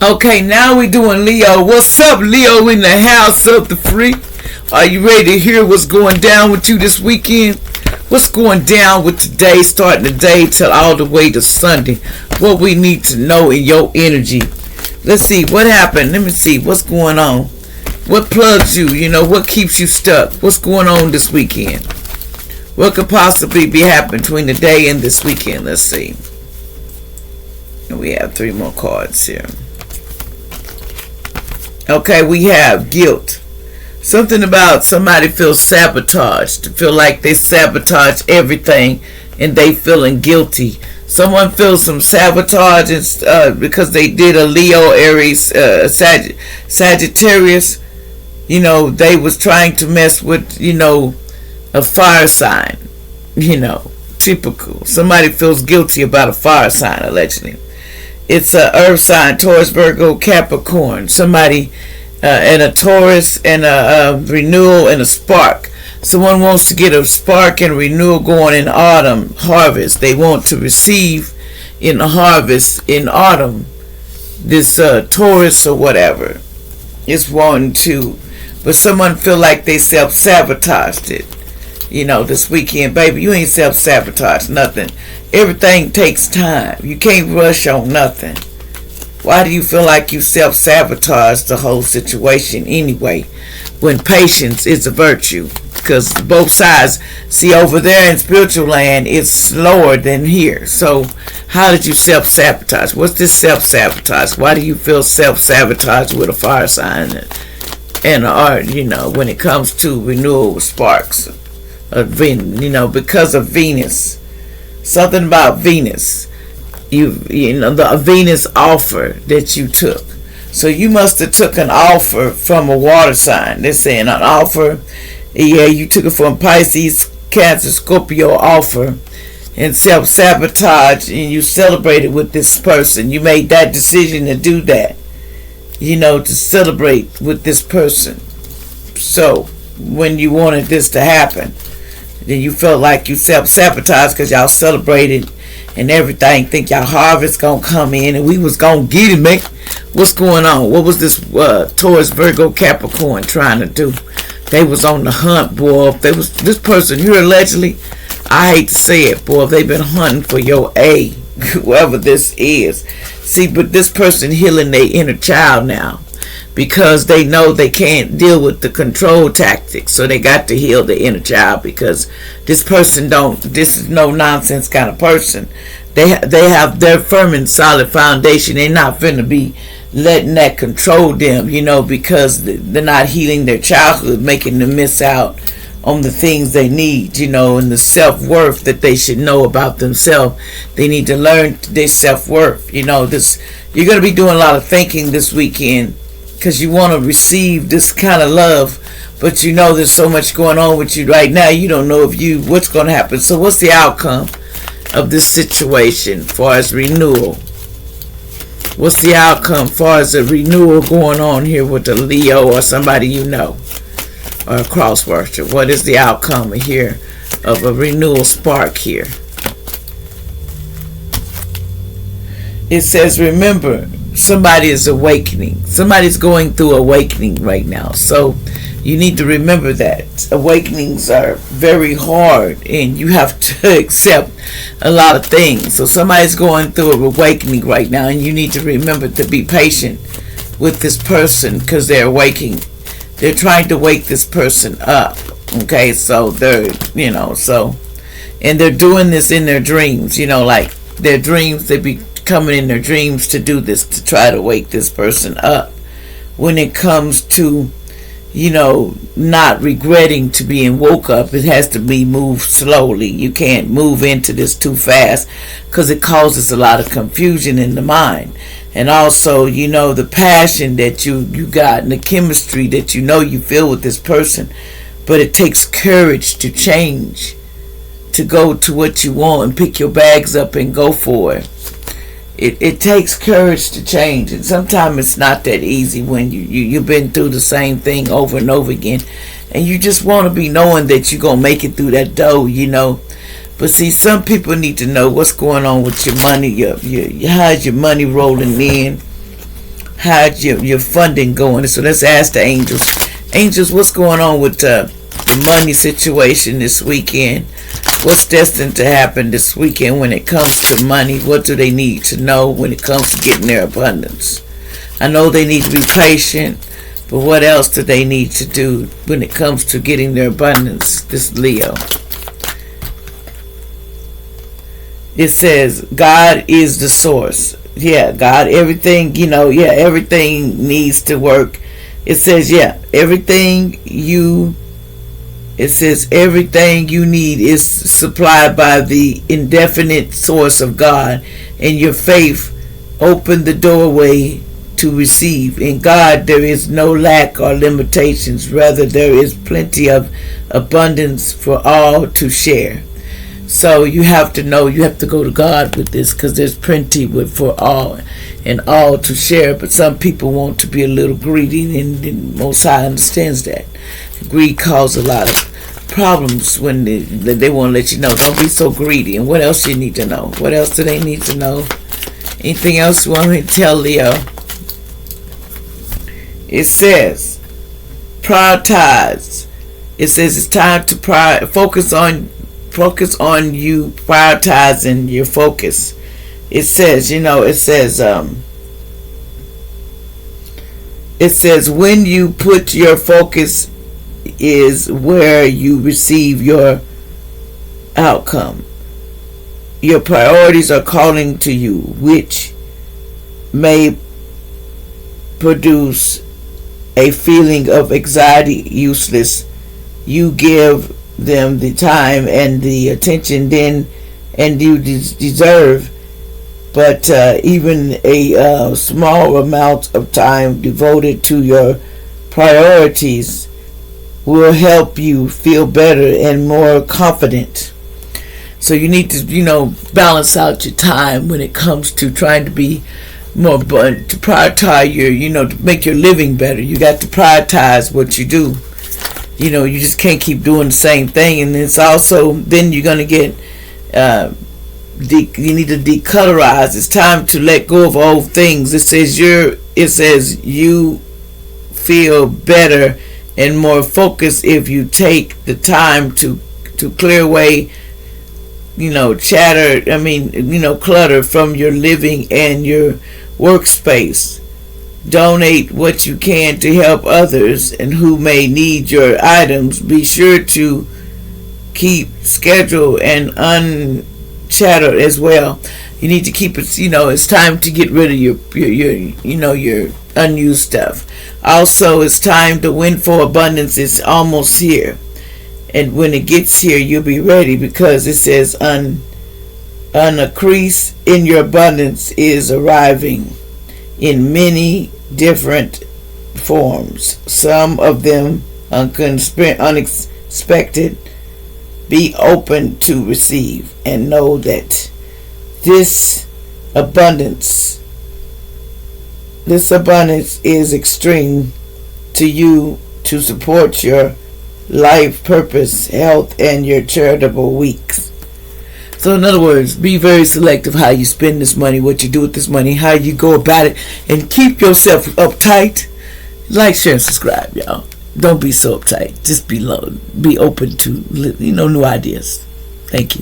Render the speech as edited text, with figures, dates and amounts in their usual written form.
Okay, now we doing Leo. What's up, Leo, in the house of the free? Are you ready to hear what's going down with you this weekend? What's going down with today, starting the day till all the way to Sunday? What we need to know in your energy. Let's see, what happened? Let me see, what's going on? What plugs you? What keeps you stuck? What's going on this weekend? What could possibly be happening between the day and this weekend? Let's see. And we have 3 more cards here. Okay, we have guilt. Something about somebody feels sabotaged. To feel like they sabotage everything and they feeling guilty. Someone feels some sabotage because they did a Leo, Aries, Sagittarius. They was trying to mess with, a fire sign. Typical. Somebody feels guilty about a fire sign, allegedly. It's a earth sign, Taurus, Virgo, Capricorn. Somebody and a Taurus and a renewal and a spark. Someone wants to get a spark and renewal going in autumn, harvest. They want to receive in the harvest in autumn. This Taurus or whatever is wanting to, but someone feel like they self-sabotaged it. This weekend, baby, you ain't self-sabotage nothing. Everything takes time. You can't rush on nothing. Why do you feel like you self-sabotage the whole situation anyway, when patience is a virtue? Because both sides, see, over there in spiritual land, it's slower than here. So how did you self-sabotage? What's this self-sabotage? Why do you feel self-sabotage with a fire sign and art, when it comes to renewal sparks? Because of Venus. Something about Venus. The Venus offer that you took. So you must have took an offer from a water sign. They're saying an offer. Yeah, you took it from Pisces, Cancer, Scorpio offer, and self-sabotage, and you celebrated with this person. You made that decision to do that. To celebrate with this person. So when you wanted this to happen, then you felt like you self-sabotaged because y'all celebrated and everything. Think y'all harvest gonna come in and we was gonna get it, man. What's going on? What was this Taurus, Virgo, Capricorn trying to do? They was on the hunt, boy. If they was this person here allegedly, I hate to say it, boy, they've been hunting for your A, whoever this is. See, but this person healing their inner child now, because they know they can't deal with the control tactics, so they got to heal the inner child, because this person this is no nonsense kind of person. They have their firm and solid foundation. They're not finna be letting that control them, because they're not healing their childhood, making them miss out on the things they need, and the self-worth that they should know about themselves. They need to learn their self-worth. You're going to be doing a lot of thinking this weekend, because you want to receive this kind of love, but there's so much going on with you right now. You don't know what's going to happen. So what's the outcome of this situation as far as renewal? What's the outcome as far as a renewal going on here with the Leo or somebody or a cross watcher? What is the outcome here of a renewal spark here? It says, remember, somebody is awakening. Somebody's going through awakening right now. So you need to remember that. Awakenings are very hard and you have to accept a lot of things. So somebody's going through an awakening right now, and you need to remember to be patient with this person, because they're awakening. They're trying to wake this person up. Okay, so they're, and they're doing this in their dreams, like their dreams, they be coming in their dreams to do this, to try to wake this person up. When it comes to, not regretting to being woke up, it has to be moved slowly. You can't move into this too fast, because it causes a lot of confusion in the mind. And also, the passion that you got and the chemistry that you feel with this person. But it takes courage to change, to go to what you want and pick your bags up and go for it. It takes courage to change, and sometimes it's not that easy when you've been through the same thing over and over again, and you just want to be knowing that you're gonna make it through that door, But see, some people need to know what's going on with your money. How's your money rolling in? how's your funding going? So let's ask the angels. Angels, what's going on with the money situation this weekend? What's destined to happen this weekend when it comes to money? What do they need to know when it comes to getting their abundance? I know they need to be patient, but what else do they need to do when it comes to getting their abundance? This Leo. It says God is the source. Yeah, God, everything, everything needs to work. It says, everything you need is supplied by the indefinite source of God, and your faith opened the doorway to receive. In God there is no lack or limitations. Rather, there is plenty of abundance for all to share. So you have to know, you have to go to God with this, because there's plenty for all and all to share. But some people want to be a little greedy, and Most High understands that. Greed causes a lot of problems when they want to let you know, don't be so greedy. And what else you need to know? What else do they need to know? Anything else you want me to tell Leo? It says, prioritize. It says it's time to focus on you prioritizing your focus. It says, it says when you put your focus is where you receive your outcome. Your priorities are calling to you, which may produce a feeling of anxiety. Useless. You give them the time and the attention and you deserve, but even a small amount of time devoted to your priorities will help you feel better and more confident. So you need to balance out your time when it comes to trying to be more, but to prioritize to make your living better. You got to prioritize what you do. You just can't keep doing the same thing. And it's also, then you're going to get, you need to decolorize. It's time to let go of old things. It says you feel better and more focused if you take the time to clear away, clutter from your living and your workspace. Donate what you can to help others and who may need your items. Be sure to keep schedule and unchattered as well. You need to keep it. It's time to get rid of your unused stuff. Also, it's time to win for abundance. It's almost here, and when it gets here, you'll be ready, because it says an increase in your abundance is arriving in many different forms, some of them unexpected. Be open to receive and know that this abundance is extreme to you to support your life purpose, health, and your charitable weeks. So in other words, be very selective how you spend this money, what you do with this money, how you go about it, and keep yourself uptight. Like, share, and subscribe, y'all. Don't be so uptight. Just be open to new ideas. Thank you.